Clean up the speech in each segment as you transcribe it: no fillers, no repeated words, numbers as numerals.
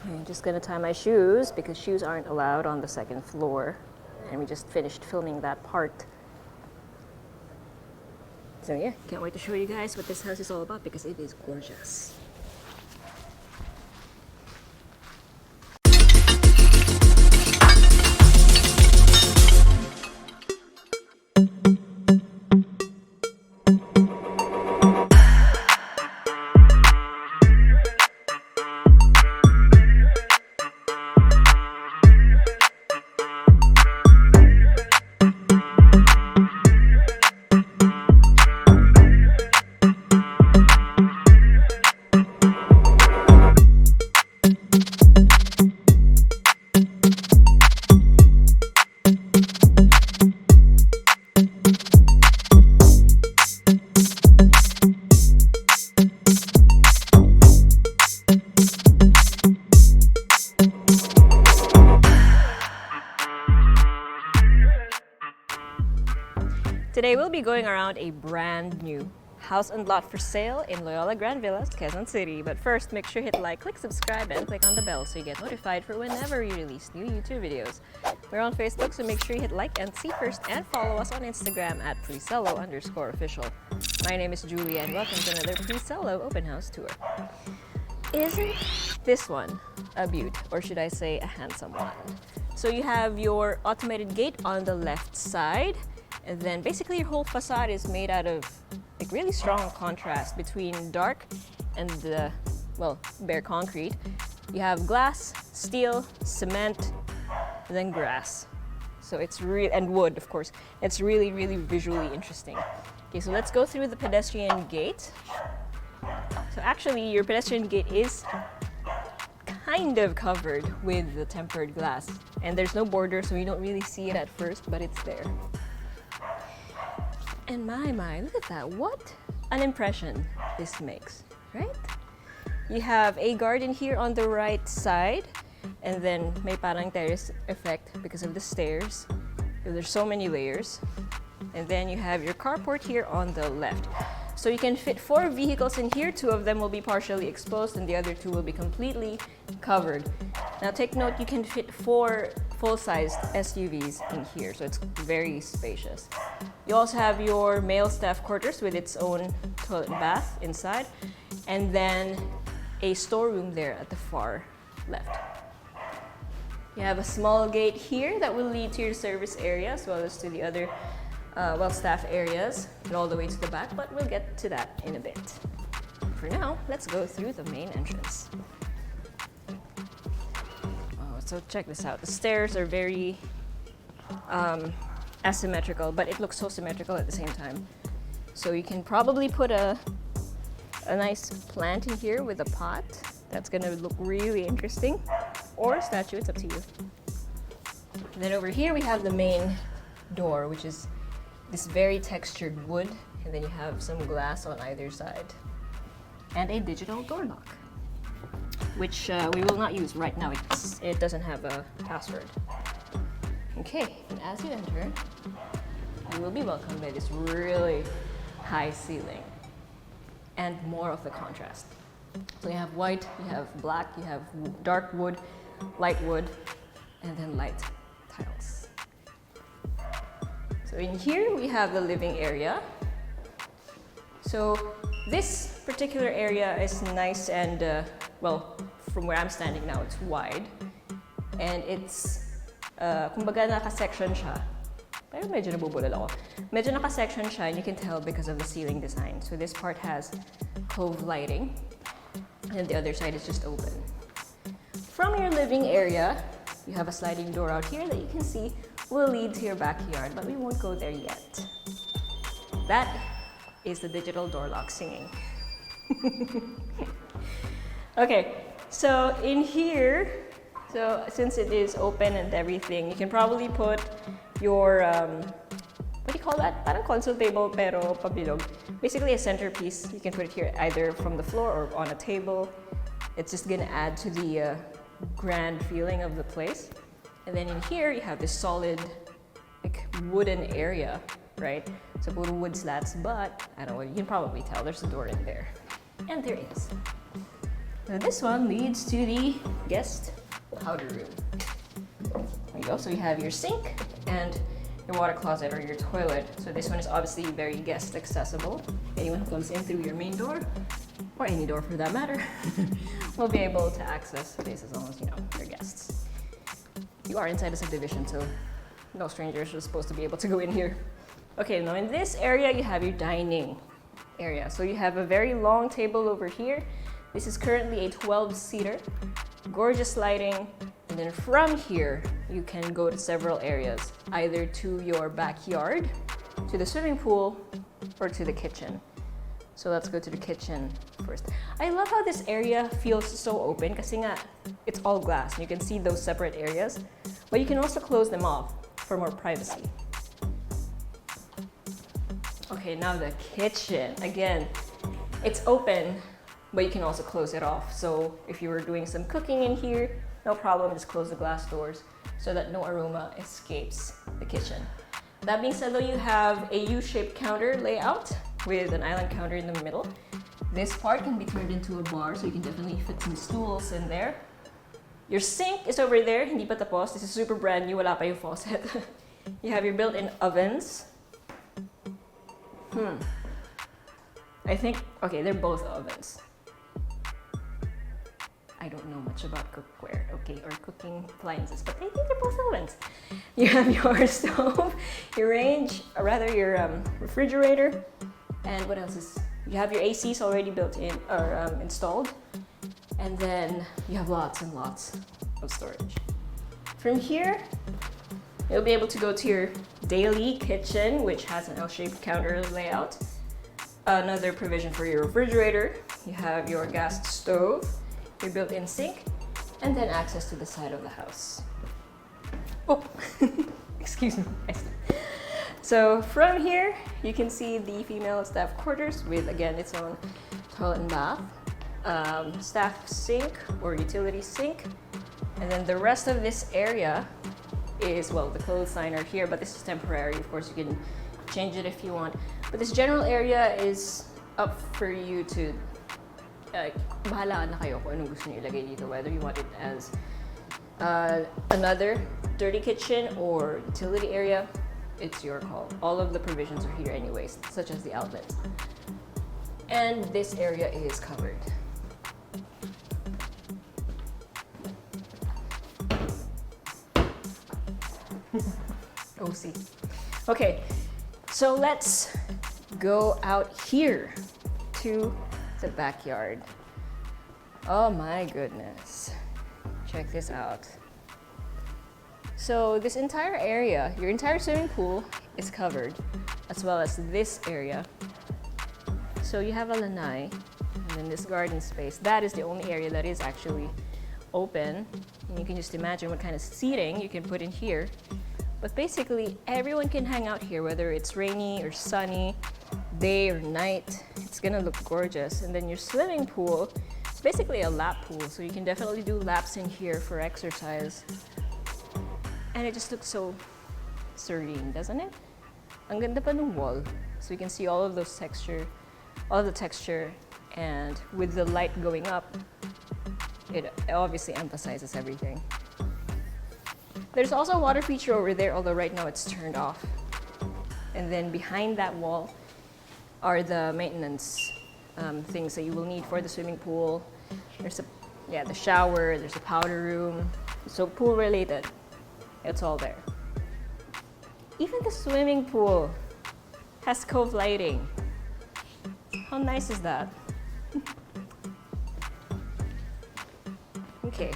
I'm just gonna tie my shoes because shoes aren't allowed on the second floor. And we just finished filming that part. So yeah, can't wait to show you guys what this house is all about because it is gorgeous. Today we'll be going around a brand new house and lot for sale in Loyola Grand Villas, Quezon City. But first, make sure hit like, click subscribe, and click on the bell so you get notified for whenever we release new YouTube videos. We're on Facebook, so make sure you hit like and see first, and follow us on Instagram at Presello_official. My name is Julia, and welcome to another Presello open house tour. Isn't this one a beaut, or should I say a handsome one? So you have your automated gate on the left side. And then basically your whole facade is made out of like really strong contrast between dark and the, well, bare concrete. You have glass, steel, cement, and then grass. So it's real, and wood, of course. It's really, really visually interesting. Okay, so let's go through the pedestrian gate. So actually your pedestrian gate is kind of covered with the tempered glass. And there's no border, so you don't really see it at first, but it's there. And my, look at that. What an impression this makes, right? You have a garden here on the right side, and then may parang terrace effect because of the stairs. There's so many layers. And then you have your carport here on the left. So you can fit 4 vehicles in here. 2 of them will be partially exposed and the other 2 will be completely covered. Now take note, you can fit 4 full-sized SUVs in here, so it's very spacious. You also have your male staff quarters with its own toilet and bath inside, and then a storeroom there at the far left. You have a small gate here that will lead to your service area as well as to the other well-staffed areas and all the way to the back, but we'll get to that in a bit. For now, let's go through the main entrance. So check this out. The stairs are very asymmetrical, but it looks so symmetrical at the same time. So you can probably put a nice plant in here with a pot. That's gonna look really interesting. Or a statue, it's up to you. And then over here we have the main door, which is this very textured wood, and then you have some glass on either side. And a digital door lock, which we will not use right now. It doesn't have a password. Okay, and as you enter, you will be welcomed by this really high ceiling and more of the contrast. So you have white, you have black, you have dark wood, light wood, and then light tiles. So in here we have the living area. So this particular area is nice and well, from where I'm standing now, it's wide. And it's, kumbaga naka-section siya. Pero medyo nabubulol ako. Medyo naka-section siya, and you can tell because of the ceiling design. So this part has cove lighting, and the other side is just open. From your living area, you have a sliding door out here that you can see will lead to your backyard, but we won't go there yet. That is the digital door lock singing. Okay, so in here, so since it is open and everything, you can probably put your, what do you call that? Parang console table pero pabilog. Basically a centerpiece. You can put it here either from the floor or on a table. It's just gonna add to the grand feeling of the place. And then in here, you have this solid like wooden area, right? So puro wood slats, but I don't know, you can probably tell there's a door in there. And there is. So this one leads to the guest powder room. There you go. So you have your sink and your water closet or your toilet. So this one is obviously very guest accessible. Anyone who comes in through your main door, or any door for that matter, will be able to access the place as long as you know they're guests. You are inside a subdivision, so no strangers are supposed to be able to go in here. Okay, now in this area you have your dining area. So you have a very long table over here. This is currently a 12-seater, gorgeous lighting, and then from here you can go to several areas, either to your backyard, to the swimming pool, or to the kitchen. So let's go to the kitchen first. I love how this area feels so open kasi nga it's all glass. You can see those separate areas, but you can also close them off for more privacy. Okay, now the kitchen. Again, it's open, but you can also close it off. So if you were doing some cooking in here, no problem, just close the glass doors so that no aroma escapes the kitchen. That being said though, you have a U-shaped counter layout with an island counter in the middle. This part can be turned into a bar, so you can definitely fit some stools in there. Your sink is over there, hindi pa tapos. This is super brand new, wala pa yung faucet. You have your built-in ovens. I think, okay, they're both ovens. I don't know much about cookware, okay, or cooking appliances, but I think they're both ovens. You have your stove, your range, or rather your refrigerator, and what else is, you have your ACs already built in, or installed, and then you have lots and lots of storage. From here, you'll be able to go to your daily kitchen, which has an L-shaped counter layout. Another provision for your refrigerator. You have your gas stove, your built-in sink, and then access to the side of the house. Oh, excuse me. So from here, you can see the female staff quarters with, again, its own toilet and bath, staff sink or utility sink, and then the rest of this area is, well, the clothes sign are here, but this is temporary. Of course, you can change it if you want. But this general area is up for you to bahala na kayo kung anong gusto niyo ilagay dito, whether you want it as another dirty kitchen or utility area. It's your call. All of the provisions are here anyways, such as the outlets. And this area is covered. OC. Okay, so let's go out here to the backyard. Oh my goodness. Check this out. So this entire area, your entire swimming pool is covered, as well as this area. So you have a lanai, and then this garden space. That is the only area that is actually open. And you can just imagine what kind of seating you can put in here. But basically, everyone can hang out here, whether it's rainy or sunny, day or night. It's gonna look gorgeous. And then your swimming pool, it's basically a lap pool, so you can definitely do laps in here for exercise. And it just looks so serene, doesn't it? Ang ganda pa ng wall. So you can see all of those texture, all of the texture, and with the light going up, it obviously emphasizes everything. There's also a water feature over there, although right now it's turned off. And then behind that wall are the maintenance things that you will need for the swimming pool. There's the shower, there's a powder room. So pool related, it's all there. Even the swimming pool has cove lighting. How nice is that? Okay.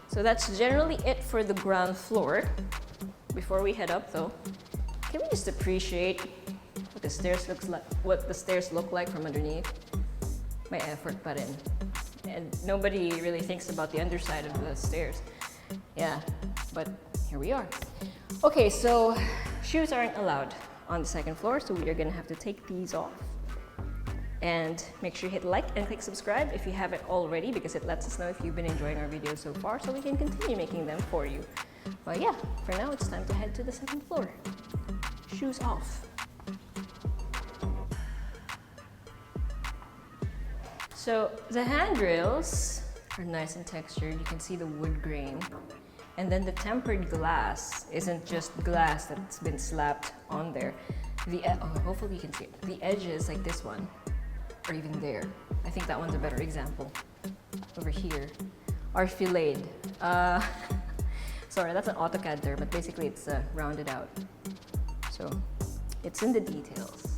So that's generally it for the ground floor. Before we head up though, can we just appreciate what the stairs look like from underneath? May effort pa rin. And nobody really thinks about the underside of the stairs. Yeah, but here we are. Okay, so shoes aren't allowed on the second floor, so we are gonna have to take these off. And make sure you hit like and click subscribe if you haven't already, because it lets us know if you've been enjoying our videos so far, so we can continue making them for you. But yeah, for now it's time to head to the second floor. Shoes off. So the handrails are nice and textured. You can see the wood grain. And then the tempered glass isn't just glass that's been slapped on there. Hopefully you can see it. The edges, like this one, or even there. I think that one's a better example. Over here, are filleted. Sorry, that's an AutoCAD term, but basically it's rounded out. So it's in the details.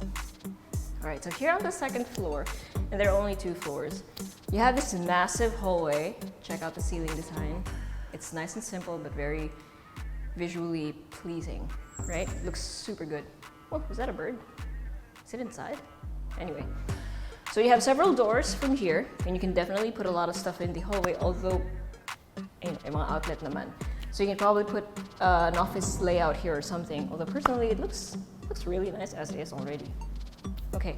All right, so here on the second floor, and there are only 2 floors, you have this massive hallway. Check out the ceiling design. It's nice and simple, but very visually pleasing, right? Looks super good. Oh, is that a bird? Is it inside? Anyway, so you have several doors from here, and you can definitely put a lot of stuff in the hallway, although, mga outlet naman. So you can probably put an office layout here or something, although personally it looks really nice as is already. Okay,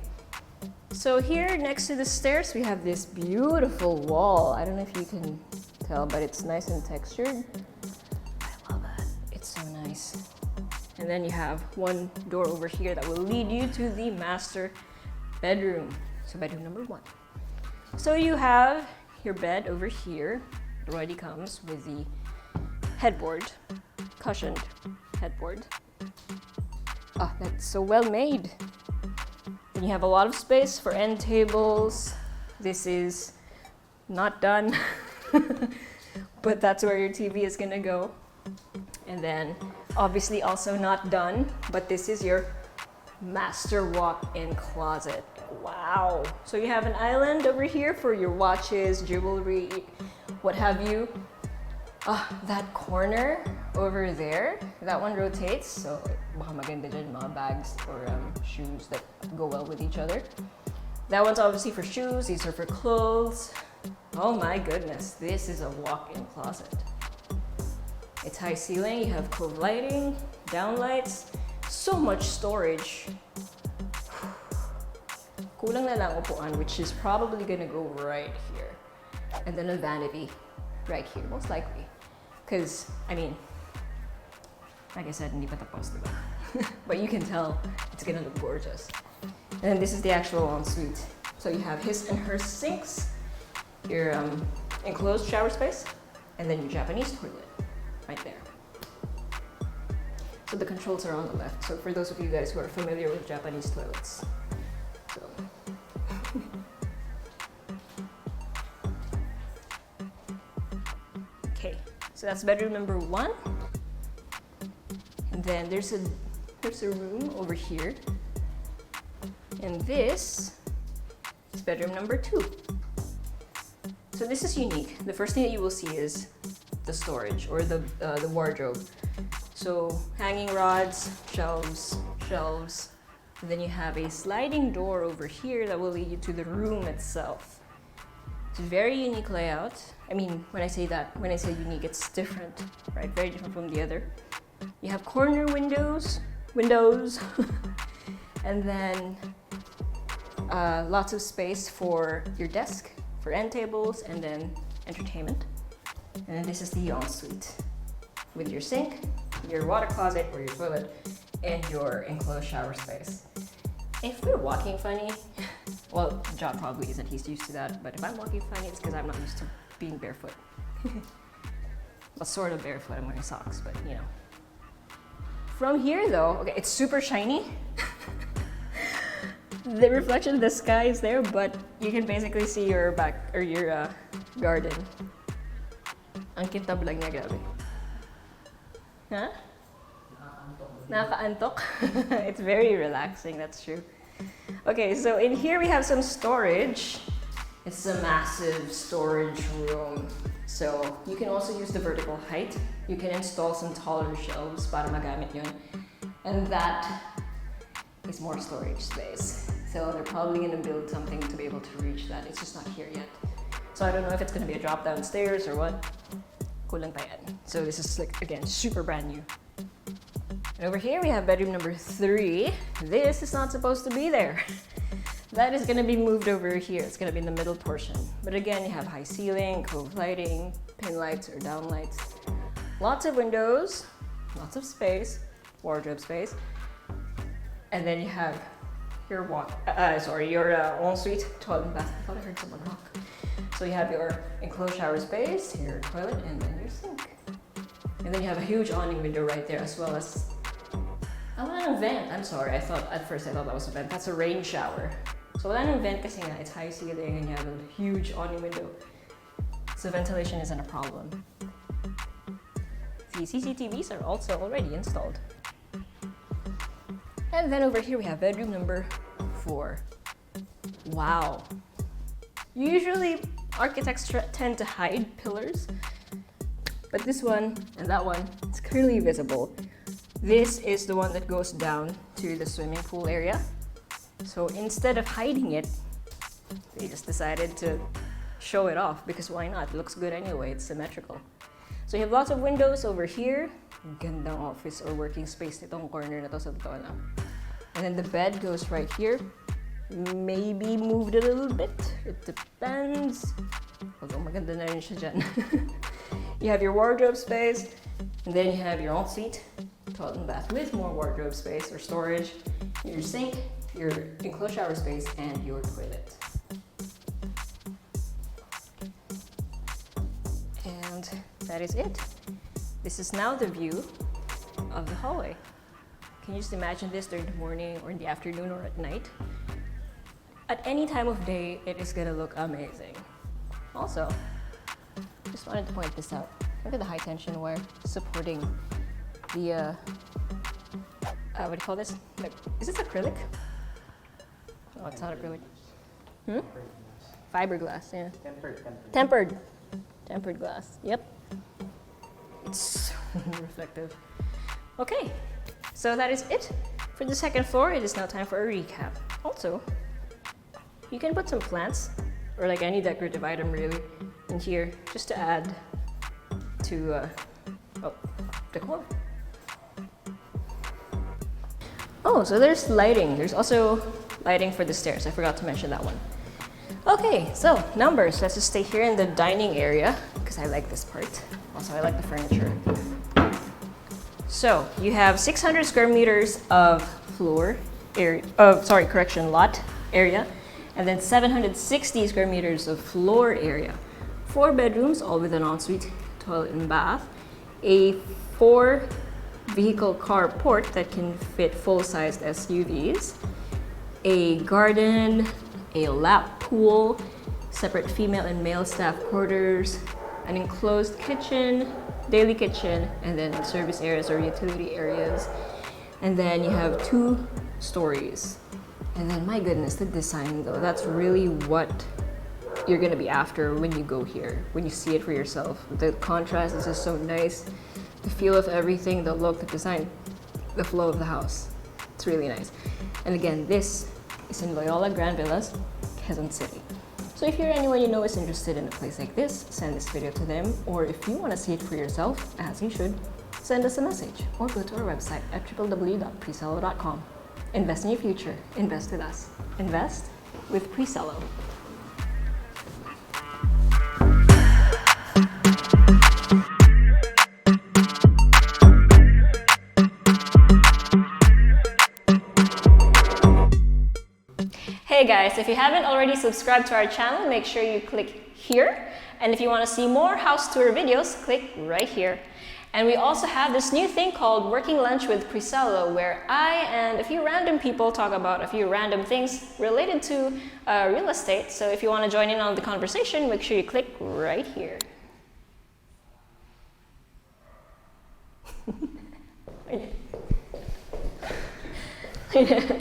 so here next to the stairs, we have this beautiful wall. I don't know if you can tell, but it's nice and textured. I love it. It's so nice. And then you have one door over here that will lead you to the master bedroom. So bedroom number 1. So you have your bed over here. It already comes with the headboard, cushioned headboard. Ah, that's so well made. Then you have a lot of space for end tables. This is not done, but that's where your TV is gonna go. And then obviously also not done, but this is your master walk-in closet. Wow. So you have an island over here for your watches, jewelry, what have you. That corner over there, that one rotates, so baka maganda dyan, mga bags or shoes that go well with each other. That one's obviously for shoes, these are for clothes. Oh my goodness, this is a walk-in closet. It's high ceiling, you have cove lighting, down lights, so much storage. Kulang na lang upuan, which is probably gonna go right here. And then a vanity right here, most likely. Because, I mean, like I said, hindi pa tapos, diba? But you can tell it's gonna look gorgeous. And then this is the actual ensuite. So you have his and her sinks, your enclosed shower space, and then your Japanese toilet right there. So the controls are on the left. So for those of you guys who are familiar with Japanese toilets. So. Okay, so that's bedroom number 1. And then there's a room over here. And this is bedroom number 2. So this is unique. The first thing that you will see is the storage or the wardrobe. So hanging rods, shelves. And then you have a sliding door over here that will lead you to the room itself. It's a very unique layout. I mean, when I say unique, it's different, right? Very different from the other. You have corner windows, and then lots of space for your desk, for end tables, and then entertainment. And then this is the ensuite with your sink, your water closet or your toilet, and your enclosed shower space. If we're walking funny, well, John probably isn't, he's used to that, but if I'm walking funny, it's because I'm not used to being barefoot. Well, sort of barefoot, I'm wearing socks, but you know. From here though, okay, it's super shiny. The reflection of the sky is there, but you can basically see your back or your garden. Ang kintablag niya, grabe. Huh? Nakakaantok? It's very relaxing, that's true. Okay, so in here we have some storage. It's a massive storage room. So you can also use the vertical height. You can install some taller shelves para magamit yun. And that is more storage space. So they're probably gonna build something to be able to reach that. It's just not here yet. So I don't know if it's gonna be a drop downstairs or what. Kulang pa yan. So this is like, again, super brand new. And over here we have bedroom number 3. This is not supposed to be there. That is gonna be moved over here. It's gonna be in the middle portion. But again, you have high ceiling, cove lighting, pin lights or down lights. Lots of windows, lots of space, wardrobe space. And then you have your ensuite toilet and bath. I thought I heard someone knock. So you have your enclosed shower space, your toilet, and then your sink. And then you have a huge awning window right there, as well as a vent. I'm sorry, at first I thought that was a vent. That's a rain shower. So wala vent kasi nga, it's high ceiling and you have a huge awning window. So ventilation isn't a problem. The CCTVs are also already installed. And then over here we have bedroom number 4. Wow. Usually architects tend to hide pillars, but this one and that one, it's clearly visible. This is the one that goes down to the swimming pool area. So instead of hiding it, they just decided to show it off because why not? It looks good anyway, it's symmetrical. So you have lots of windows over here. Gandang office or working space nitong corner na to sa totoo lang. And then the bed goes right here. Maybe moved a little bit. It depends. Although maganda na rin siya dyan. You have your wardrobe space. And then you have your ensuite, toilet and bath with more wardrobe space or storage. Your sink, your enclosed shower space, and your toilet. And that is it. This is now the view of the hallway. Can you just imagine this during the morning or in the afternoon or at night? At any time of day, it is gonna look amazing. Also, just wanted to point this out. Look at the high tension wire supporting the, what do you call this? Is this acrylic? Oh, it's not acrylic. Fiberglass, yeah. Tempered glass, yep. It's reflective. Okay, so that is it for the second floor. It is now time for a recap. Also, you can put some plants or like any decorative item really in here just to add to decor. Oh, so there's lighting. There's also lighting for the stairs. I forgot to mention that one. Okay, so numbers. Let's just stay here in the dining area because I like this part. Also, I like the furniture. So you have 600 square meters of floor area. Lot area, and then 760 square meters of floor area. 4 bedrooms, all with an ensuite, toilet and bath. A 4-vehicle carport that can fit full-sized SUVs. A garden, a lap pool, separate female and male staff quarters, an enclosed kitchen, daily kitchen, and then service areas or utility areas. And then you have 2 stories. And then, my goodness, the design though, that's really what you're gonna be after when you go here, when you see it for yourself. The contrast is just so nice. The feel of everything, the look, the design, the flow of the house. It's really nice. And again, this is in Loyola Grand Villas, Quezon City. So if you're anyone you know is interested in a place like this, send this video to them. Or if you want to see it for yourself, as you should, send us a message or go to our website at www.presello.com. Invest in your future. Invest with us. Invest with Presello. Hey guys, if you haven't already subscribed to our channel, make sure you click here. And if you want to see more house tour videos, click right here. And we also have this new thing called Working Lunch with Presello, where I and a few random people talk about a few random things related to real estate. So if you want to join in on the conversation, make sure you click right here. I know.